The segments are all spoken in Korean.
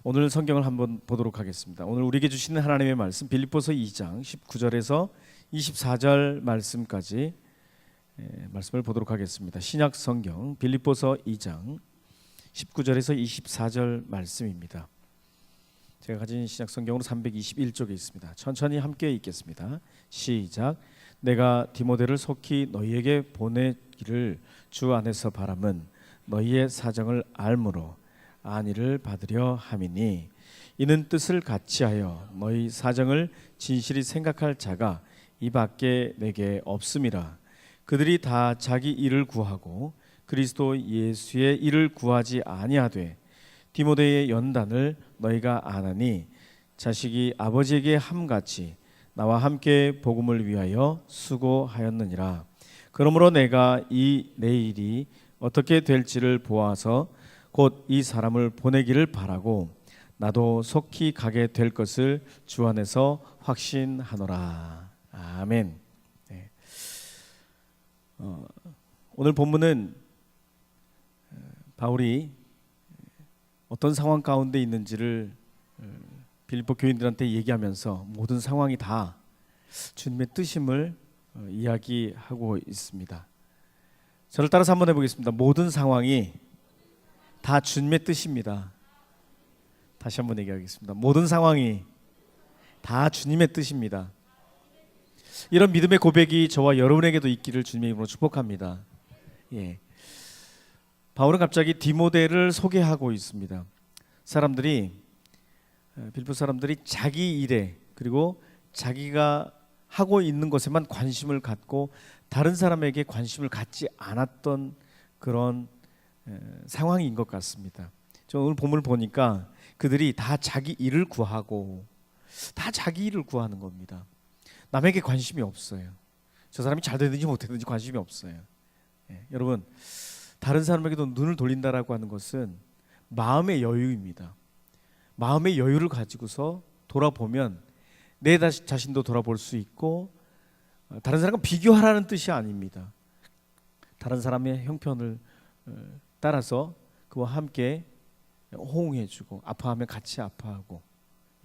오늘 성경을 한번 보도록 하겠습니다. 오늘 우리에게 주시는 하나님의 말씀 빌립보서 2장 19절에서 24절 말씀까지 말씀을 보도록 하겠습니다. 신약 성경 빌립보서 2장 19절에서 24절 말씀입니다. 제가 가진 신약 성경으로 321쪽에 있습니다. 천천히 함께 읽겠습니다. 시작. 내가 디모데를 속히 너희에게 보내기를 주 안에서 바람은 너희의 사정을 알므로 안위를 받으려 함이니 이는 뜻을 같이하여 너희 사정을 진실히 생각할 자가 이 밖에 내게 없음이라. 그들이 다 자기 일을 구하고 그리스도 예수의 일을 구하지 아니하되 디모데의 연단을 너희가 아나니 자식이 아버지에게 함같이 나와 함께 복음을 위하여 수고하였느니라. 그러므로 내가 이 내 일이 어떻게 될지를 보아서 곧 이 사람을 보내기를 바라고 나도 속히 가게 될 것을 주 안에서 확신하노라. 아멘. 네. 오늘 본문은 바울이 어떤 상황 가운데 있는지를 빌립보 교인들한테 얘기하면서 모든 상황이 다 주님의 뜻임을 이야기하고 있습니다. 저를 따라서 한번 해보겠습니다. 모든 상황이 다 주님의 뜻입니다. 다시 한번 얘기하겠습니다. 모든 상황이 다 주님의 뜻입니다. 이런 믿음의 고백이 저와 여러분에게도 있기를 주님의 이름으로 축복합니다. 예. 바울은 갑자기 디모데를 소개하고 있습니다. 빌립보 사람들이 자기 일에 그리고 자기가 하고 있는 것에만 관심을 갖고 다른 사람에게 관심을 갖지 않았던 그런 상황인 것 같습니다. 저 오늘 본문을 보니까 그들이 다 자기 일을 구하고 다 자기 일을 구하는 겁니다. 남에게 관심이 없어요. 저 사람이 잘 되든지 못 되든지 관심이 없어요. 여러분, 다른 사람에게도 눈을 돌린다라고 하는 것은 마음의 여유입니다. 마음의 여유를 가지고서 돌아보면 내 자신도 돌아볼 수 있고 다른 사람과 비교하라는 뜻이 아닙니다. 다른 사람의 형편을 따라서 그와 함께 호응해주고 아파하면 같이 아파하고,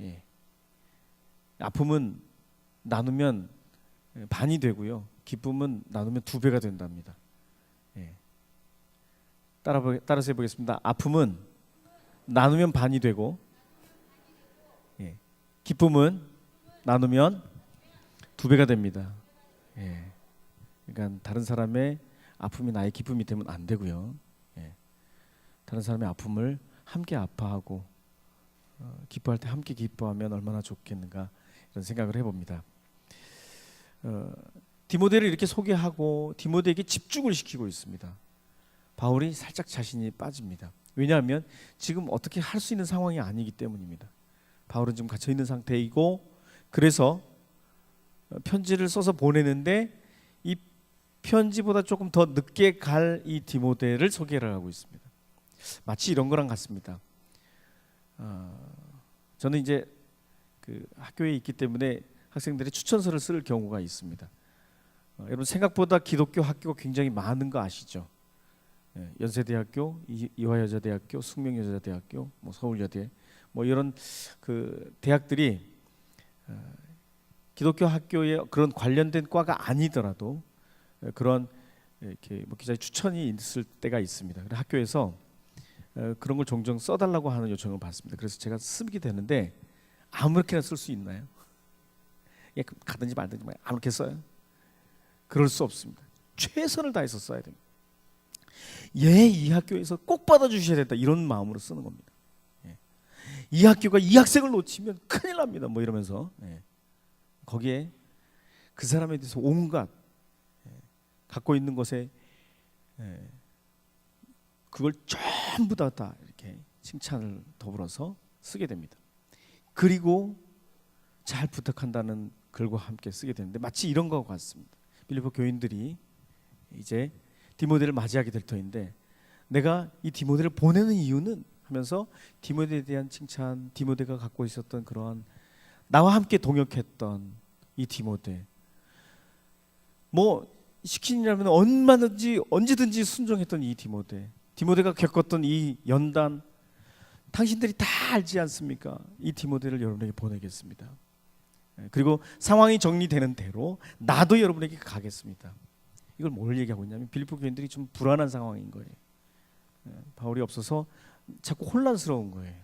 예. 아픔은 나누면 반이 되고요, 기쁨은 나누면 2배가 된답니다. 예. 따라서 해보겠습니다. 아픔은 나누면 반이 되고, 예. 기쁨은 나누면 2배가 됩니다. 예. 그러니까 다른 사람의 아픔이 나의 기쁨이 되면 안 되고요. 예. 다른 사람의 아픔을 함께 아파하고 기뻐할 때 함께 기뻐하면 얼마나 좋겠는가, 이런 생각을 해봅니다. 디모데를 이렇게 소개하고 디모데에게 집중을 시키고 있습니다. 바울이 살짝 자신이 빠집니다. 왜냐하면 지금 어떻게 할 수 있는 상황이 아니기 때문입니다. 바울은 지금 갇혀 있는 상태이고, 그래서 편지를 써서 보내는데 이 편지보다 조금 더 늦게 갈 이 디모데를 소개를 하고 있습니다. 마치 이런 거랑 같습니다. 저는 이제 그 학교에 있기 때문에 학생들이 추천서를 쓸 경우가 있습니다. 여러분, 생각보다 기독교 학교가 굉장히 많은 거 아시죠? 연세대학교, 이화여자대학교, 숙명여자대학교, 서울여대, 이런 그 대학들이 기독교 학교에 그런 관련된 과가 아니더라도 그런 이렇게 기자의 추천이 있을 때가 있습니다. 그래서 학교에서 그런 걸 종종 써달라고 하는 요청을 받습니다. 그래서 제가 쓰게 되는데 아무렇게나 쓸 수 있나요? 예, 가든지 말든지 아무렇게 써요? 그럴 수 없습니다. 최선을 다해서 써야 됩니다. 이 학교에서 꼭 받아주셔야 된다, 이런 마음으로 쓰는 겁니다. 예. 이 학교가 이 학생을 놓치면 큰일 납니다, 이러면서. 예. 거기에 그 사람에 대해서 온갖 갖고 있는 것에 그걸 전부 다 이렇게 칭찬을 더불어서 쓰게 됩니다. 그리고 잘 부탁한다는 글과 함께 쓰게 되는데 마치 이런 것과 같습니다. 빌립보 교인들이 이제 디모데를 맞이하게 될 터인데, 내가 이 디모데를 보내는 이유는 하면서 디모데에 대한 칭찬, 디모데가 갖고 있었던 그러한 나와 함께 동역했던 이 디모데, 시키냐면 얼마든지 언제든지 순종했던 이 디모데가 겪었던 이 연단, 당신들이 다 알지 않습니까? 이 디모데를 여러분에게 보내겠습니다. 그리고 상황이 정리되는 대로 나도 여러분에게 가겠습니다. 이걸 뭘 얘기하고 있냐면 빌립보 교인들이 좀 불안한 상황인 거예요. 바울이 없어서 자꾸 혼란스러운 거예요.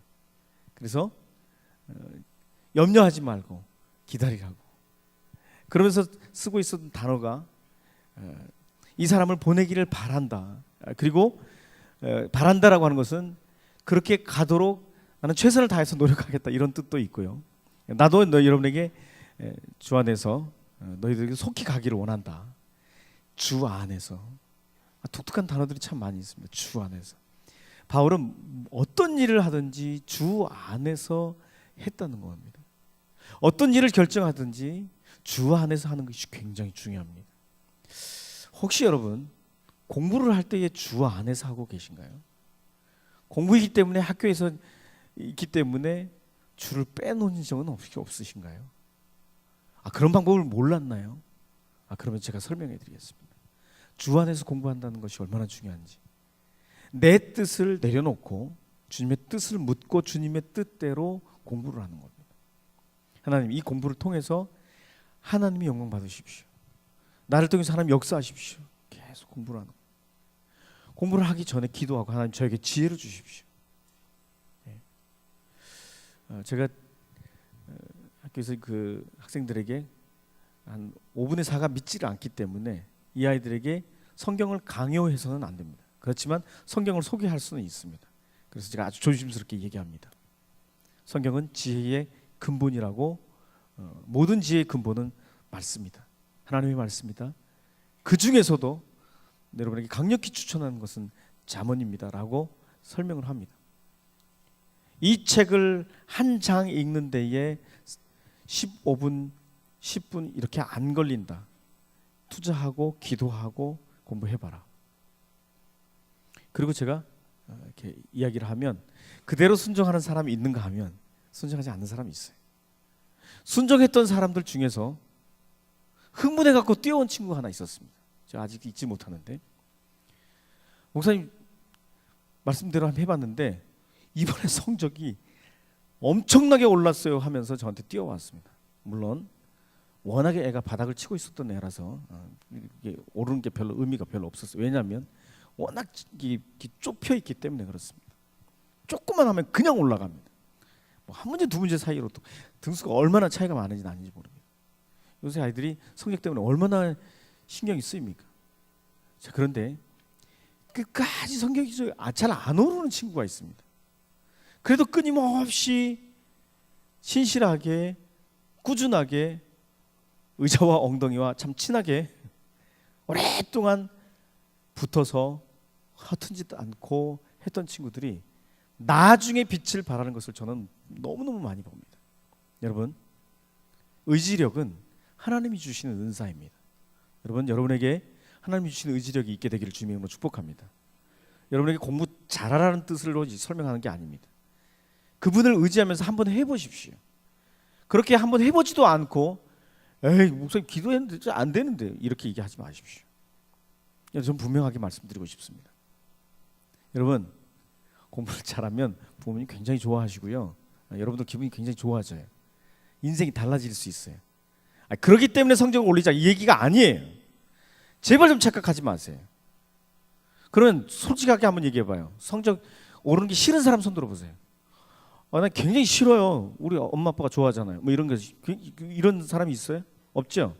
그래서 염려하지 말고 기다리라고. 그러면서 쓰고 있었던 단어가 이 사람을 보내기를 바란다. 그리고 바란다라고 하는 것은 그렇게 가도록 나는 최선을 다해서 노력하겠다, 이런 뜻도 있고요. 나도 여러분에게 주 안에서 너희들에게 속히 가기를 원한다. 주 안에서. 독특한 단어들이 참 많이 있습니다. 주 안에서. 바울은 어떤 일을 하든지 주 안에서 했다는 겁니다. 어떤 일을 결정하든지 주 안에서 하는 것이 굉장히 중요합니다. 혹시 여러분 공부를 할 때에 주 안에서 하고 계신가요? 공부이기 때문에, 학교에서 있기 때문에 주를 빼놓은 적은 없으신가요? 그런 방법을 몰랐나요? 그러면 제가 설명해 드리겠습니다. 주 안에서 공부한다는 것이 얼마나 중요한지. 내 뜻을 내려놓고 주님의 뜻을 묻고 주님의 뜻대로 공부를 하는 겁니다. 하나님, 이 공부를 통해서 하나님이 영광 받으십시오. 나를 통해서 하나님 역사하십시오. 계속 공부를 하는 거예요. 공부를 하기 전에 기도하고 하나님 저에게 지혜를 주십시오. 제가 학교에서 그 학생들에게 한 5분의 4가 믿지를 않기 때문에 이 아이들에게 성경을 강요해서는 안 됩니다. 그렇지만 성경을 소개할 수는 있습니다. 그래서 제가 아주 조심스럽게 얘기합니다. 성경은 지혜의 근본이라고, 모든 지혜의 근본은 말씀이다. 하나님의 말씀이다. 그 중에서도 여러분에게 강력히 추천하는 것은 잠언입니다라고 설명을 합니다. 이 책을 한 장 읽는 데에 15분, 10분 이렇게 안 걸린다. 투자하고 기도하고 공부해봐라. 그리고 제가 이렇게 이야기를 하면 그대로 순종하는 사람이 있는가 하면 순종하지 않는 사람이 있어요. 순종했던 사람들 중에서 흥분해 갖고 뛰어온 친구가 하나 있었습니다. 제가 아직 잊지 못하는데, 목사님 말씀대로 한번 해봤는데 이번에 성적이 엄청나게 올랐어요 하면서 저한테 뛰어왔습니다. 물론 워낙에 애가 바닥을 치고 있었던 애라서 이게 오르는 게 별로 의미가 별로 없었어요. 왜냐하면 워낙 좁혀 있기 때문에 그렇습니다. 조금만 하면 그냥 올라갑니다. 한 문제 두 문제 사이로 또 등수가 얼마나 차이가 많은지 아닌지 모릅니다. 요새 아이들이 성적 때문에 얼마나 신경이 쓰입니까? 자, 그런데 끝까지 성적이 잘 안 오르는 친구가 있습니다. 그래도 끊임없이 신실하게 꾸준하게 의자와 엉덩이와 참 친하게 오랫동안 붙어서 허튼 짓 않고 했던 친구들이 나중에 빛을 발하는 것을 저는 너무너무 많이 봅니다. 여러분, 의지력은 하나님이 주시는 은사입니다. 여러분, 여러분에게 하나님이 주시는 의지력이 있게 되기를 주님의 이름으로 축복합니다. 여러분에게 공부 잘하라는 뜻으로 설명하는 게 아닙니다. 그분을 의지하면서 한번 해보십시오. 그렇게 한번 해보지도 않고 에이 목사님 기도했는데 안 되는데 이렇게 얘기하지 마십시오. 저는 분명하게 말씀드리고 싶습니다. 여러분, 공부를 잘하면 부모님이 굉장히 좋아하시고요. 여러분도 기분이 굉장히 좋아져요. 인생이 달라질 수 있어요. 그렇기 때문에 성적을 올리자 이 얘기가 아니에요. 제발 좀 착각하지 마세요. 그러면 솔직하게 한번 얘기해봐요. 성적 오르는 게 싫은 사람 손 들어보세요. 난 굉장히 싫어요. 우리 엄마 아빠가 좋아하잖아요. 뭐 이런 거, 이런 사람이 있어요? 없죠?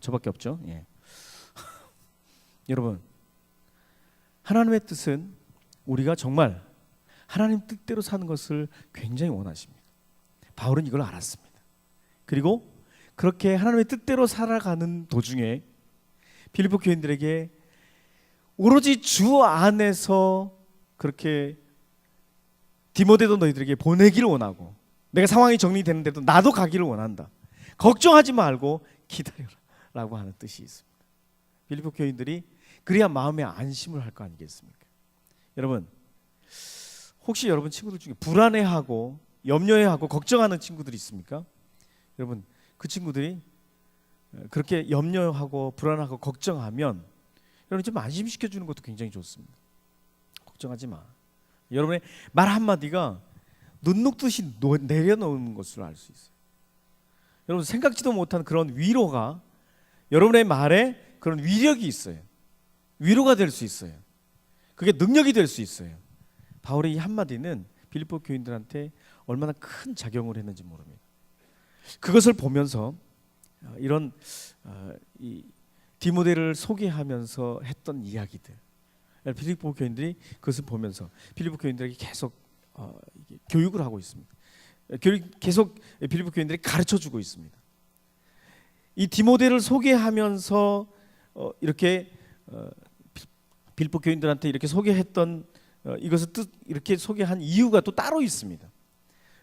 저밖에 없죠. 예. 여러분, 하나님의 뜻은 우리가 정말 하나님 뜻대로 사는 것을 굉장히 원하십니다. 바울은 이걸 알았습니다. 그리고 그렇게 하나님의 뜻대로 살아가는 도중에 빌립보 교인들에게 오로지 주 안에서 그렇게 디모데도 너희들에게 보내기를 원하고 내가 상황이 정리되는데도 나도 가기를 원한다. 걱정하지 말고 기다려라라고 하는 뜻이 있습니다. 빌립보 교인들이 그래야 마음에 안심을 할 거 아니겠습니까? 여러분, 혹시 여러분 친구들 중에 불안해하고 염려해하고 걱정하는 친구들이 있습니까? 여러분, 그 친구들이 그렇게 염려하고 불안하고 걱정하면 여러분 좀 안심시켜 주는 것도 굉장히 좋습니다. 걱정하지 마. 여러분의 말 한마디가 눈 녹듯이 내려놓는 것을 알 수 있어요. 여러분 생각지도 못한 그런 위로가 여러분의 말에 그런 위력이 있어요. 위로가 될 수 있어요. 그게 능력이 될 수 있어요. 바울의 이 한마디는 빌립보 교인들한테 얼마나 큰 작용을 했는지 모릅니다. 그것을 보면서 이런 이 디모데를 소개하면서 했던 이야기들, 빌립보 교인들이 그것을 보면서 빌립보 교인들에게 계속 교육을 하고 있습니다. 계속 빌립보 교인들이 가르쳐주고 있습니다. 이 디모데를 소개하면서 이렇게 빌립보 교인들한테 이렇게 소개했던 이것을 이렇게 소개한 이유가 또 따로 있습니다.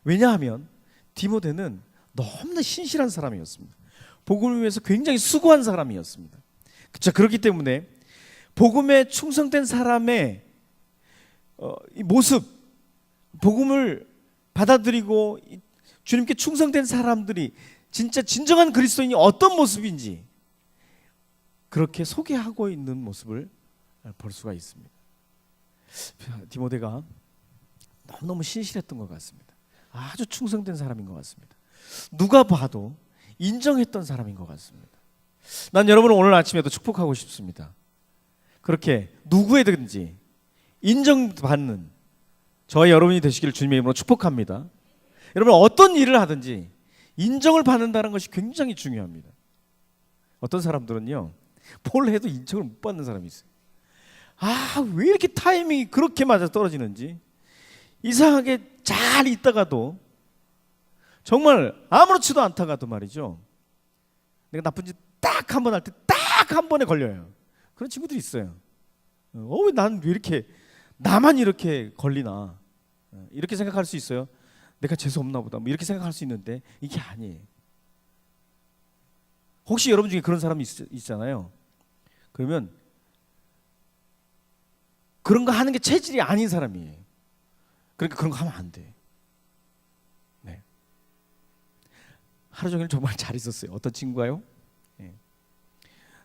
왜냐하면 디모데는 너무나 신실한 사람이었습니다. 복음을 위해서 굉장히 수고한 사람이었습니다. 그렇죠. 그렇기 때문에 복음에 충성된 사람의 이 모습, 복음을 받아들이고 주님께 충성된 사람들이 진짜 진정한 그리스도인이 어떤 모습인지 그렇게 소개하고 있는 모습을 볼 수가 있습니다. 디모데가 너무너무 신실했던 것 같습니다. 아주 충성된 사람인 것 같습니다. 누가 봐도 인정했던 사람인 것 같습니다. 난 여러분을 오늘 아침에도 축복하고 싶습니다. 그렇게 누구에든지 인정받는 저와 여러분이 되시기를 주님의 이름으로 축복합니다. 여러분 어떤 일을 하든지 인정을 받는다는 것이 굉장히 중요합니다. 어떤 사람들은요 뭘 해도 인정을 못 받는 사람이 있어요. 왜 이렇게 타이밍이 그렇게 맞아 떨어지는지 이상하게 잘 있다가도 정말 아무렇지도 않다가도 말이죠, 내가 나쁜 짓 딱 한 번 할 때 딱 한 번에 걸려요. 그런 친구들이 있어요. 왜 난 왜 이렇게 나만 이렇게 걸리나 이렇게 생각할 수 있어요. 내가 재수 없나 보다 뭐 이렇게 생각할 수 있는데 이게 아니에요. 혹시 여러분 중에 그런 사람이 있잖아요. 그러면 그런 거 하는 게 체질이 아닌 사람이에요. 그러니까 그런 거 하면 안 돼. 네. 하루 종일 정말 잘 있었어요. 어떤 친구가요? 네.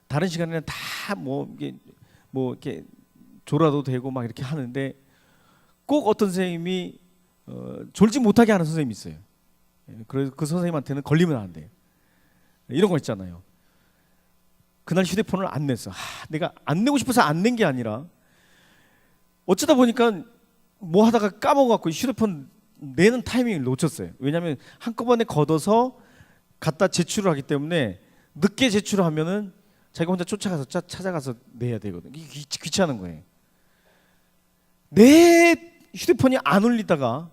다른 시간에는 다 뭐 이렇게 졸아도 되고 막 이렇게 하는데 꼭 어떤 선생님이 졸지 못하게 하는 선생님이 있어요. 그래서 그 선생님한테는 걸리면 안 돼요. 이런 거 있잖아요. 그날 휴대폰을 안 냈어. 내가 안 내고 싶어서 안 낸 게 아니라 어쩌다 보니까 뭐 하다가 까먹어갖고 휴대폰 내는 타이밍을 놓쳤어요. 왜냐하면 한꺼번에 걷어서 갖다 제출을 하기 때문에 늦게 제출을 하면은 자기가 혼자 쫓아가서 찾아가서 내야 되거든요. 이게 귀찮은 거예요. 내 휴대폰이 안 울리다가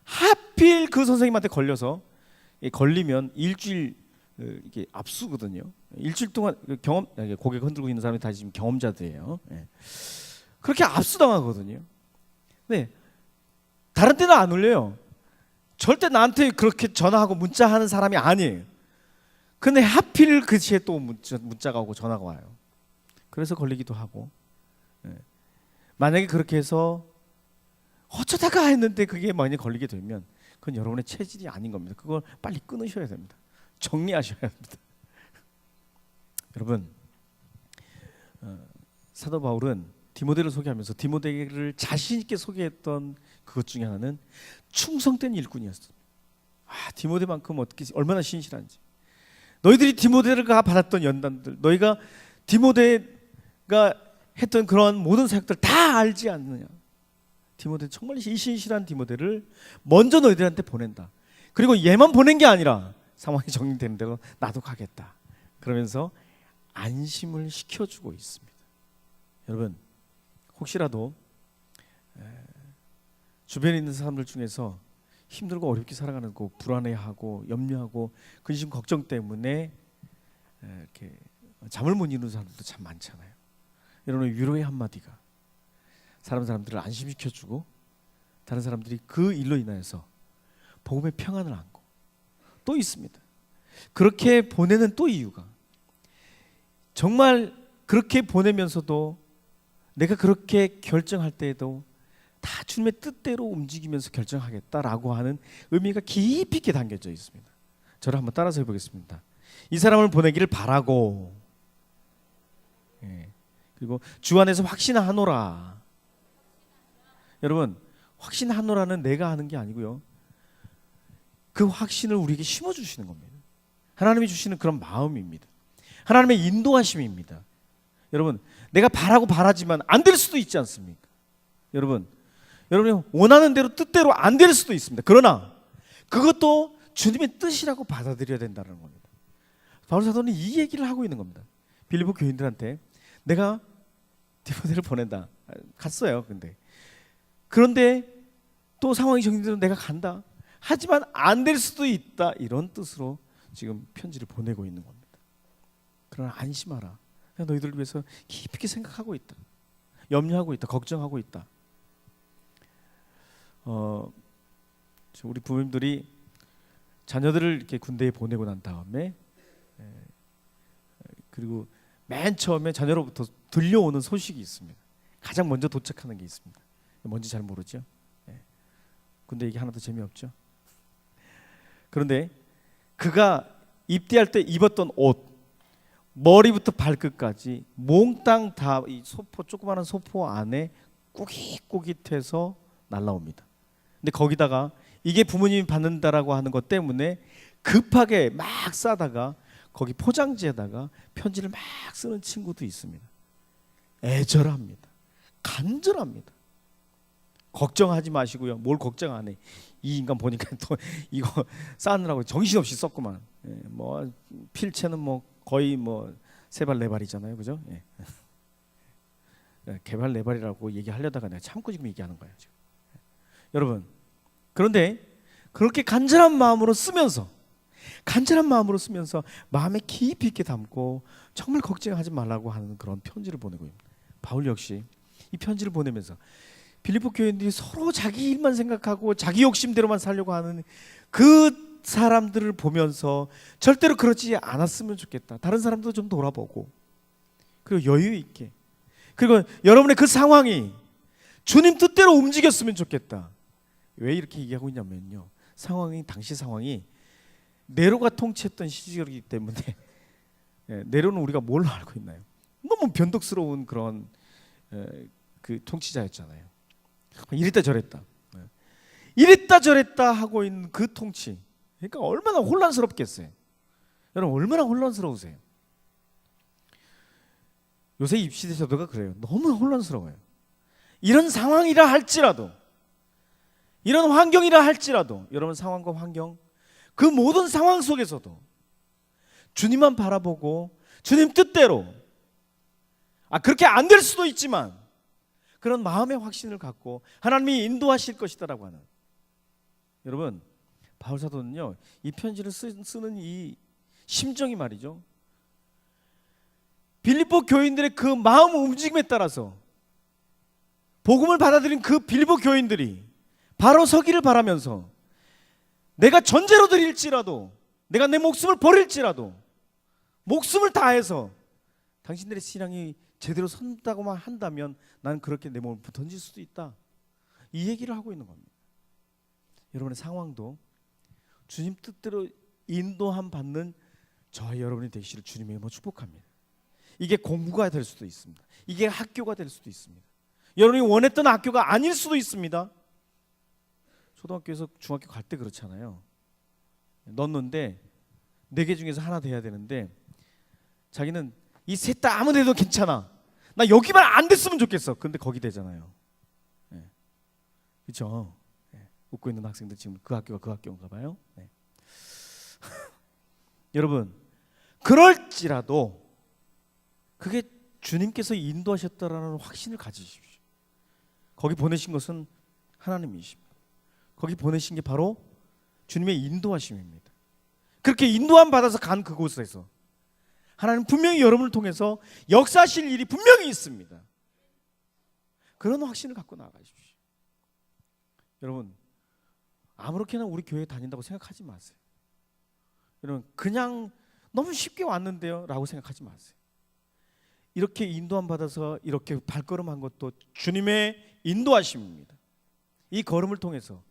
하필 그 선생님한테 걸려서 걸리면 일주일 이게 압수거든요. 일주일 동안 고개 흔들고 있는 사람이 다 지금 경험자들이에요. 그렇게 압수당하거든요. 네, 다른 때는 안 울려요. 절대 나한테 그렇게 전화하고 문자하는 사람이 아니에요. 근데 하필 그 시에 또 문자가 오고 전화가 와요. 그래서 걸리기도 하고. 만약에 그렇게 해서 어쩌다가 했는데 그게 만약에 걸리게 되면 그건 여러분의 체질이 아닌 겁니다. 그걸 빨리 끊으셔야 됩니다. 정리하셔야 합니다. 여러분, 사도 바울은 디모데를 소개하면서 디모데를 자신 있게 소개했던 그것 중에 하나는 충성된 일꾼이었어요. 디모데만큼 어떻게 얼마나 신실한지. 너희들이 디모데가 받았던 연단들, 너희가 디모데가 했던 그런 모든 사역들 다 알지 않느냐. 디모데 정말 이 신실한 디모데를 먼저 너희들한테 보낸다. 그리고 얘만 보낸 게 아니라 상황이 정리되는 대로 나도 가겠다. 그러면서 안심을 시켜주고 있습니다. 여러분, 혹시라도 주변에 있는 사람들 중에서 힘들고 어렵게 살아가는 거, 불안해하고 염려하고 근심 걱정 때문에 이렇게 잠을 못 이루는 사람들도 참 많잖아요. 여러분, 위로의 한마디가 사람들을 안심시켜주고 다른 사람들이 그 일로 인하여서 복음의 평안을 안고 또 있습니다. 그렇게 보내는 또 이유가 정말 그렇게 보내면서도 내가 그렇게 결정할 때에도 다 주님의 뜻대로 움직이면서 결정하겠다라고 하는 의미가 깊이 있게 담겨져 있습니다. 저를 한번 따라서 해보겠습니다. 이 사람을 보내기를 바라고, 그리고 주 안에서 확신하노라. 여러분, 확신하노라는 내가 하는 게 아니고요. 그 확신을 우리에게 심어주시는 겁니다. 하나님이 주시는 그런 마음입니다. 하나님의 인도하심입니다. 여러분, 내가 바라지만 안 될 수도 있지 않습니까? 여러분이 원하는 대로 뜻대로 안 될 수도 있습니다. 그러나 그것도 주님의 뜻이라고 받아들여야 된다는 겁니다. 바울 사도는 이 얘기를 하고 있는 겁니다. 빌립보 교인들한테 내가 디모데를 보낸다. 갔어요. 그런데 또 상황이 정리되면 내가 간다. 하지만 안 될 수도 있다. 이런 뜻으로 지금 편지를 보내고 있는 겁니다. 그러나 안심하라. 내가 너희들을 위해서 깊이 생각하고 있다. 염려하고 있다. 걱정하고 있다. 우리 부모님들이 자녀들을 이렇게 군대에 보내고 난 다음에 그리고 맨 처음에 자녀로부터 들려오는 소식이 있습니다. 가장 먼저 도착하는 게 있습니다. 뭔지 잘 모르죠. 군대 얘기 하나도 재미없죠. 그런데 그가 입대할 때 입었던 옷, 머리부터 발끝까지 몽땅 다 이 소포, 조그마한 소포 안에 꾸깃꾸깃해서 날라옵니다. 근데 거기다가 이게 부모님이 받는다라고 하는 것 때문에 급하게 막 싸다가 거기 포장지에다가 편지를 막 쓰는 친구도 있습니다. 애절합니다. 간절합니다. 걱정하지 마시고요. 뭘 걱정 안 해. 이 인간 보니까 또 이거 싸느라고 정신없이 썼구만. 뭐 필체는 뭐 거의 뭐 세 발 네 발이잖아요, 그죠? 개발 네 발이라고 얘기하려다가 내가 참고 지금 얘기하는 거예요, 지금. 여러분, 그런데 그렇게 간절한 마음으로 쓰면서 마음에 깊이 있게 담고 정말 걱정하지 말라고 하는 그런 편지를 보내고 있습니다. 바울 역시 이 편지를 보내면서 빌립보 교인들이 서로 자기 일만 생각하고 자기 욕심대로만 살려고 하는 그 사람들을 보면서 절대로 그렇지 않았으면 좋겠다. 다른 사람도 좀 돌아보고 그리고 여유 있게 그리고 여러분의 그 상황이 주님 뜻대로 움직였으면 좋겠다. 왜 이렇게 얘기하고 있냐면요. 당시 상황이 네로가 통치했던 시절이기 때문에 네로는 우리가 뭘로 알고 있나요? 너무 변덕스러운 그런 그 통치자였잖아요. 이랬다 저랬다 하고 있는 그 통치. 그러니까 얼마나 혼란스럽겠어요. 여러분 얼마나 혼란스러우세요? 요새 입시대 제도가 그래요. 너무 혼란스러워요. 이런 상황이라 할지라도 이런 환경이라 할지라도 여러분 상황과 환경 그 모든 상황 속에서도 주님만 바라보고 주님 뜻대로 그렇게 안 될 수도 있지만 그런 마음의 확신을 갖고 하나님이 인도하실 것이다라고 하는 여러분 바울 사도는요 이 편지를 쓰는 이 심정이 말이죠 빌립보 교인들의 그 마음 움직임에 따라서 복음을 받아들인 그 빌립보 교인들이 바로 서기를 바라면서 내가 전제로 드릴지라도 내가 내 목숨을 버릴지라도 목숨을 다해서 당신들의 신앙이 제대로 선다고만 한다면 난 그렇게 내 몸을 던질 수도 있다. 이 얘기를 하고 있는 겁니다. 여러분의 상황도 주님 뜻대로 인도함 받는 저와 여러분이 되시기를 주님의 이름으로 축복합니다. 이게 공부가 될 수도 있습니다. 이게 학교가 될 수도 있습니다. 여러분이 원했던 학교가 아닐 수도 있습니다. 초등학교에서 중학교 갈 때 그렇잖아요. 넣었는데 4개 중에서 하나 돼야 되는데 자기는 이 셋 다 아무 데도 괜찮아. 나 여기만 안 됐으면 좋겠어. 근데 거기 되잖아요. 그렇죠? 웃고 있는 학생들 지금 그 학교가 그 학교인가 봐요. 여러분 그럴지라도 그게 주님께서 인도하셨다라는 확신을 가지십시오. 거기 보내신 것은 하나님이십니다. 거기 보내신 게 바로 주님의 인도하심입니다. 그렇게 인도함 받아서 간 그곳에서 하나님 분명히 여러분을 통해서 역사하실 일이 분명히 있습니다. 그런 확신을 갖고 나아가십시오. 여러분 아무렇게나 우리 교회에 다닌다고 생각하지 마세요. 여러분 그냥 너무 쉽게 왔는데요 라고 생각하지 마세요. 이렇게 인도함 받아서 이렇게 발걸음한 것도 주님의 인도하심입니다. 이 걸음을 통해서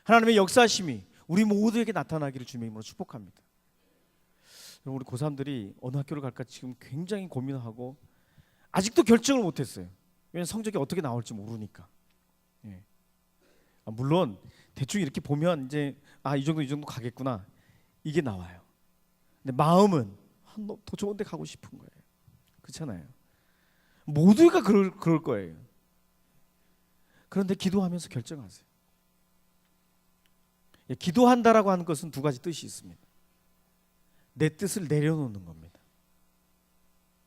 하나님의 역사하심이 우리 모두에게 나타나기를 주님의 이름으로 축복합니다. 우리 고3들이 어느 학교를 갈까 지금 굉장히 고민하고 아직도 결정을 못했어요. 왜냐하면 성적이 어떻게 나올지 모르니까. 물론 대충 이렇게 보면 이제 이 정도 가겠구나 이게 나와요. 근데 마음은 더 좋은 데 가고 싶은 거예요. 그렇잖아요. 모두가 그럴 거예요. 그런데 기도하면서 결정하세요. 기도한다라고 하는 것은 두 가지 뜻이 있습니다. 내 뜻을 내려놓는 겁니다.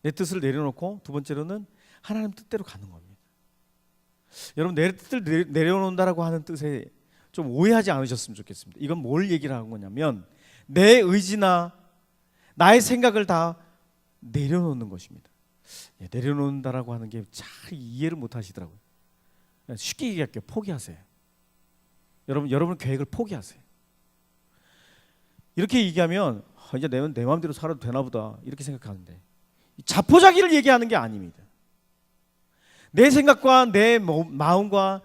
내 뜻을 내려놓고 두 번째로는 하나님 뜻대로 가는 겁니다. 여러분 내 뜻을 내려놓는다라고 하는 뜻에 좀 오해하지 않으셨으면 좋겠습니다. 이건 뭘 얘기를 하는 거냐면 내 의지나 나의 생각을 다 내려놓는 것입니다. 내려놓는다라고 하는 게 잘 이해를 못 하시더라고요. 쉽게 얘기할게요. 포기하세요. 여러분 계획을 포기하세요. 이렇게 얘기하면 이제 내 마음대로 살아도 되나 보다 이렇게 생각하는데 자포자기를 얘기하는 게 아닙니다. 내 생각과 내 마음과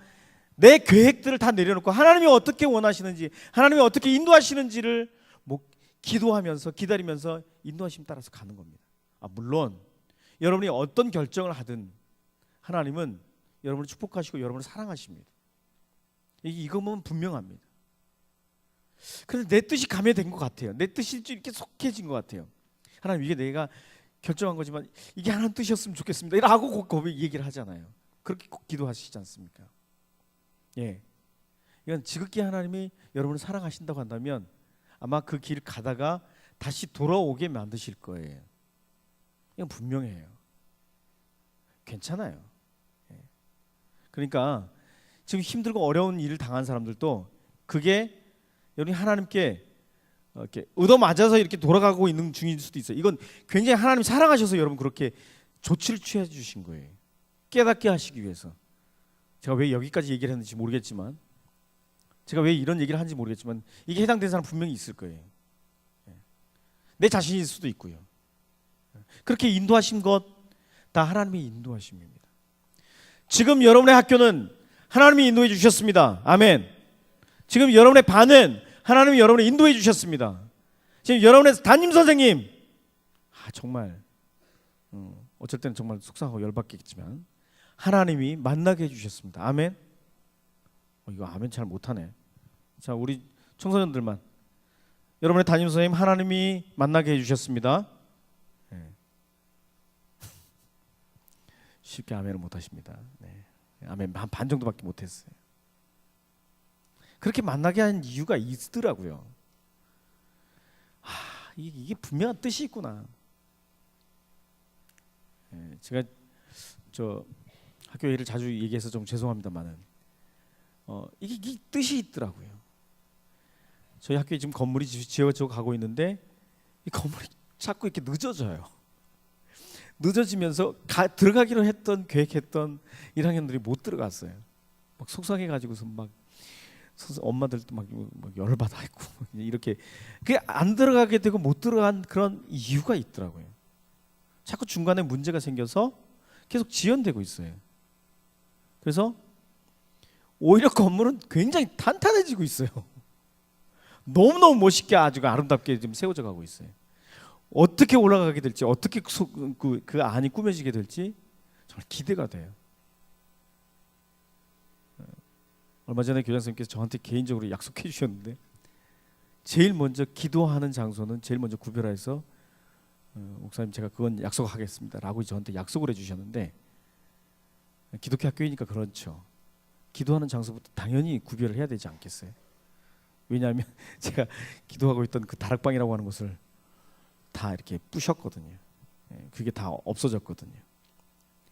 내 계획들을 다 내려놓고 하나님이 어떻게 원하시는지 하나님이 어떻게 인도하시는지를 기도하면서 기다리면서 인도하심 따라서 가는 겁니다. 물론 여러분이 어떤 결정을 하든 하나님은 여러분을 축복하시고 여러분을 사랑하십니다. 이것만 분명합니다. 그런데 내 뜻이 감해된 것 같아요. 내 뜻이 이렇게 속해진 것 같아요. 하나님 이게 내가 결정한 거지만 이게 하나님 뜻이었으면 좋겠습니다 라고 얘기를 하잖아요. 그렇게 꼭 기도하시지 않습니까? 이건 지극히 하나님이 여러분을 사랑하신다고 한다면 아마 그 길 가다가 다시 돌아오게 만드실 거예요. 이건 분명해요. 괜찮아요. 그러니까 지금 힘들고 어려운 일을 당한 사람들도 그게 여러분이 하나님께 이렇게 얻어맞아서 이렇게 돌아가고 있는 중일 수도 있어요. 이건 굉장히 하나님 사랑하셔서 여러분 그렇게 조치를 취해 주신 거예요. 깨닫게 하시기 위해서. 제가 왜 여기까지 얘기를 했는지 모르겠지만 제가 왜 이런 얘기를 하는지 모르겠지만 이게 해당되는 사람 분명히 있을 거예요. 내 자신일 수도 있고요. 그렇게 인도하신 것 다 하나님의 인도하심입니다. 지금 여러분의 학교는 하나님이 인도해 주셨습니다. 아멘. 지금 여러분의 반은 하나님이 여러분을 인도해 주셨습니다. 지금 여러분의 담임 선생님 정말 어쩔 때는 정말 속상하고 열받겠지만 하나님이 만나게 해주셨습니다. 아멘. 이거 아멘 잘 못하네. 자, 우리 청소년들만 여러분의 담임 선생님 하나님이 만나게 해주셨습니다. 쉽게 아멘을 못하십니다. 아멘 한 반 정도밖에 못했어요. 그렇게 만나게 한 이유가 있더라고요. 이게 분명한 뜻이 있구나. 제가 학교 일을 자주 얘기해서 좀 죄송합니다만은 이게 뜻이 있더라고요. 저희 학교에 지금 건물이 지어져 가고 있는데 이 건물이 자꾸 이렇게 늦어져요. 늦어지면서 들어가기로 했던 계획했던 1학년들이 못 들어갔어요. 막 속상해가지고서 막 엄마들도 막 열받아 있고 이렇게 그게 안 들어가게 되고 못 들어간 그런 이유가 있더라고요. 자꾸 중간에 문제가 생겨서 계속 지연되고 있어요. 그래서 오히려 건물은 굉장히 탄탄해지고 있어요. 너무너무 멋있게 아주 아름답게 지금 세워져 가고 있어요. 어떻게 올라가게 될지 어떻게 그 안이 꾸며지게 될지 정말 기대가 돼요. 얼마 전에 교장 선생님께서 저한테 개인적으로 약속해 주셨는데 제일 먼저 기도하는 장소는 제일 먼저 구별해서 목사님 제가 그건 약속하겠습니다 라고 저한테 약속을 해주셨는데 기독교 학교이니까 그렇죠. 기도하는 장소부터 당연히 구별을 해야 되지 않겠어요? 왜냐하면 제가 기도하고 있던 그 다락방이라고 하는 것을 다 이렇게 부셨거든요. 그게 다 없어졌거든요.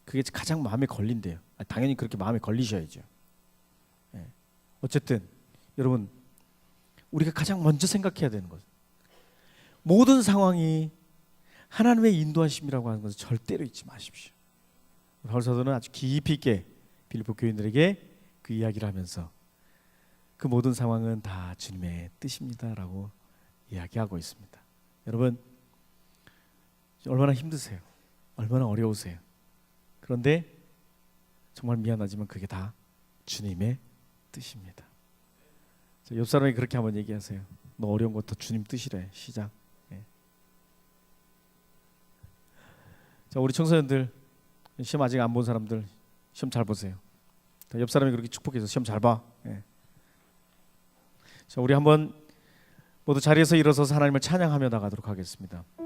그게 가장 마음에 걸린대요. 당연히 그렇게 마음에 걸리셔야죠. 어쨌든 여러분 우리가 가장 먼저 생각해야 되는 것 모든 상황이 하나님의 인도하심이라고 하는 것을 절대로 잊지 마십시오. 바울 사도는 아주 깊이 있게 빌립보 교인들에게 그 이야기를 하면서 그 모든 상황은 다 주님의 뜻입니다라고 이야기하고 있습니다. 여러분 얼마나 힘드세요? 얼마나 어려우세요? 그런데 정말 미안하지만 그게 다 주님의 뜻입니다. 옆 사람이 그렇게 한번 얘기하세요. 너 어려운 것도 주님 뜻이래. 시작. 자, 우리 청소년들 시험 아직 안 본 사람들 시험 잘 보세요. 옆 사람이 그렇게 축복해서 시험 잘 봐. 자, 우리 한번 모두 자리에서 일어서서 하나님을 찬양하며 나가도록 하겠습니다.